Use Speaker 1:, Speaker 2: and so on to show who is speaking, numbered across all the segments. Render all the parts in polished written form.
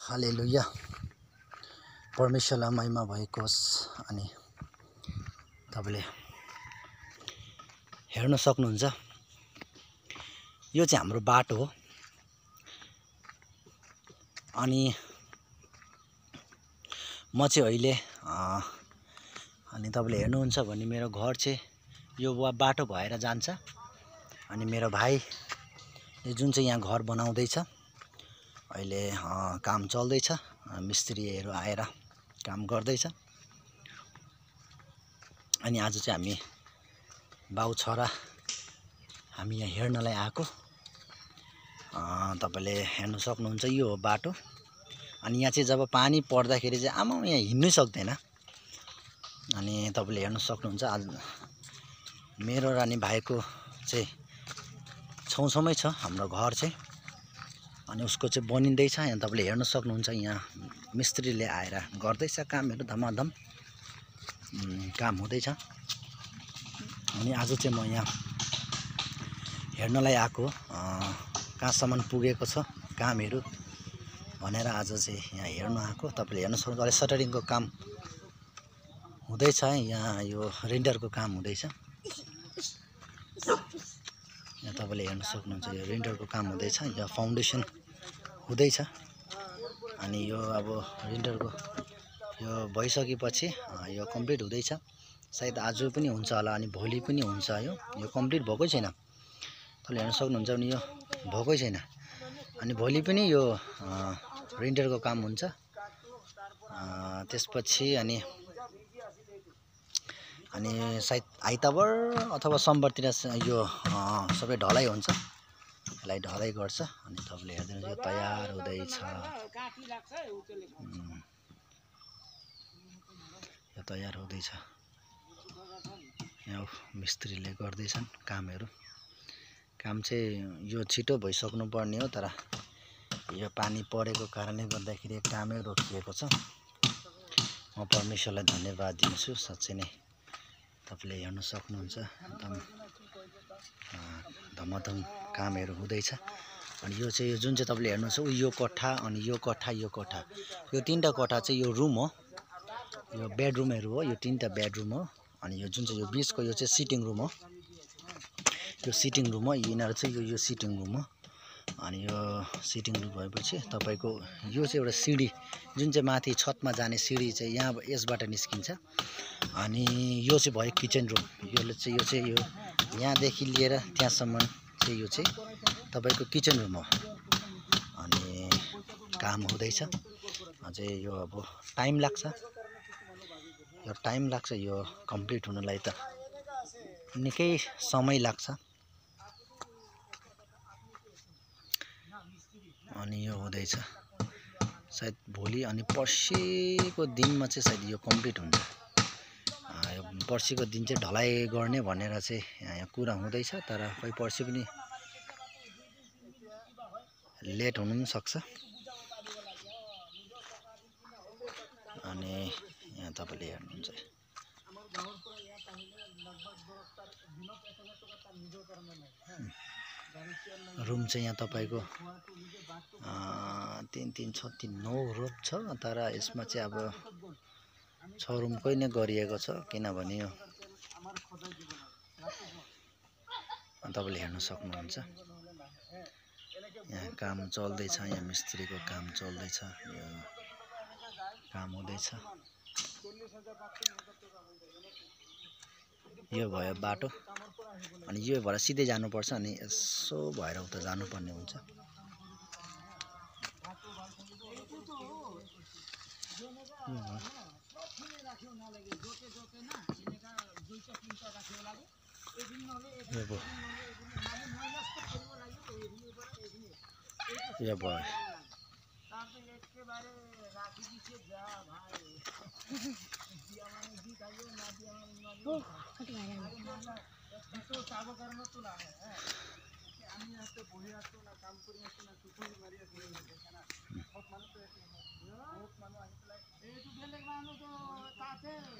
Speaker 1: हालेलुया। परमेश्वरलाई महिमा भएको होस्। अनि तपाईले हेर्न सक्नुहुन्छ, यो चाहिँ हाम्रो बाटो हो। अनि म चाहिँ अहिले अनि तपाईले हेर्नुहुन्छ भने मेरो घर चाहिँ यो बाटो भएर जान्छ। अनि मेरो भाइ जुन चाहिँ यहाँ घर बनाउँदैछ, अहिले काम चल्दैछ, मिस्त्रीहरू आएर काम गर्दैछ। अनि आज चाहिँ हामी बाउ छोरा हामी यहाँ हेर्नलाई आएको। तपाईले हेर्न सक्नुहुन्छ, यो हो बाटो। अनि यहाँ चाहिँ जब पानी पर्दाखेरि चाहिँ आमा यहाँ हिँड्नै सक्दैन। अनि तपाईले हेर्न सक्नुहुन्छ, आज मेरो र अनि भाइको चाहिँ छेउछाउमै छ हाम्रो घर चाहिँ। अनि उसको चाहिँ बनिँदैछ। यहाँ तपाईले हेर्न सक्नुहुन्छ, यहाँ मिस्त्रीले आएर गर्दैछ कामहरू, धमाधम काम हुँदैछ। अनि आज चाहिँ म यहाँ हेर्नलाई आएको, कहाँसम्म पुगेको छ कामहरू भनेर आज चाहिँ यहाँ हेर्न आएको। तपाईले हेर्न सक्नुहुन्छ, अहिले सटरिङको काम हुँदैछ। यहाँ यो रेन्डरको काम हुँदैछ। यहाँ तपाईले हेर्न सक्नुहुन्छ, यो रेन्डरको काम हुँदैछ, यो फाउन्डेसन हुँदैछ। अनि यो अब रेन्डरको यो भइसकेपछि यो कम्प्लिट हुँदैछ। सायद आज पनि हुन्छ होला, अनि भोलि पनि हुन्छ। यो कम्प्लिट भएकै छैन। तपाईले हेर्न सक्नुहुन्छ, अनि यो भएकै छैन। अनि भोलि पनि यो रेन्डरको काम हुन्छ। त्यसपछि अनि सायद आइतबार अथवा सोमबारतिर यो सबै ढलाइ हुन्छ। यसलाई ढलाइ गर्छ। अनि तपाईले हेर्नुहुन्छ, यो तयार हुँदैछ। यो तयार हुँदैछ। यहाँ मिस्त्रीले गर्दैछन् कामहरू। काम चाहिँ यो छिटो भइसक्नु पर्ने हो, तर यो पानी परेको कारणले गर्दाखेरि कामै रोकिएको छ। म परमेश्वरलाई धन्यवाद दिन्छु। साँच्चै नै तपाईले हेर्न सक्नुहुन्छ, एकदम धमाधम कामहरू हुँदैछ। अनि यो चाहिँ जुन चाहिँ तपाईले हेर्नुहुन्छ, यो कोठा, अनि यो कोठा, यो कोठा, यो तीनटा कोठा चाहिँ यो रुम हो। यो बेडरुमहरू हो। यो तीनटा बेडरुम हो। अनि यो जुन चाहिँ यो बिचको यो चाहिँ सिटिङ रुम हो। यो सिटिङ रुम हो। यिनीहरू चाहिँ यो सिटिङ रुम हो। अनि यो सिटिङ रुम भएपछि तपाईको यो चाहिँ एउटा सिडी, जुन चाहिँ माथि छतमा जाने सिडी चाहिँ यहाँ यसबाट निस्किन्छ। अनि यो चाहिँ भयो किचन रुम। यो चाहिँ यो यहाँदेखि लिएर त्यहाँसम्म चाहिँ यो चाहिँ तपाईको किचन रुम हो। अनि काम हुँदैछ अझै। यो अब टाइम लाग्छ, यो कम्प्लिट हुनलाई त निकै समय लाग्छ। अनि यो हुँदैछ सायद भोलि अनि पर्सिको दिनमा चाहिँ सायद यो कम्प्लिट हुन्छ। यो पर्सिको दिन चाहिँ ढलाइ गर्ने भनेर चाहिँ यहाँ कुरा हुँदैछ, तर खै पर्सि पनि लेट हुनु पनि सक्छ। अनि यहाँ तपाईले हेर्नुहुन्छ, रुम चाहिँ यहाँ तपाईको 3 3 6 3 9 रुम छ। तर यसमा चाहिँ अब 6 रुमकै नै गरिएको छ, किनभने यो तपाईले हेर्न सक्नुहुन्छ, यहाँ काम चल्दैछ। यहाँ मिस्त्रीको काम चल्दैछ, यो काम हुँदैछ। यो भयो बाटो। अनि यो भएर सिधै जानुपर्छ। अनि यसो भएर उता जानुपर्ने हुन्छ। यो भयो।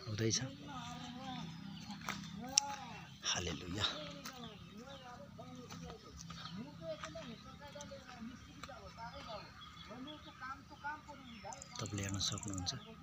Speaker 1: हुँदैछ। हालेलुया। तपाईँले हेर्न सक्नुहुन्छ।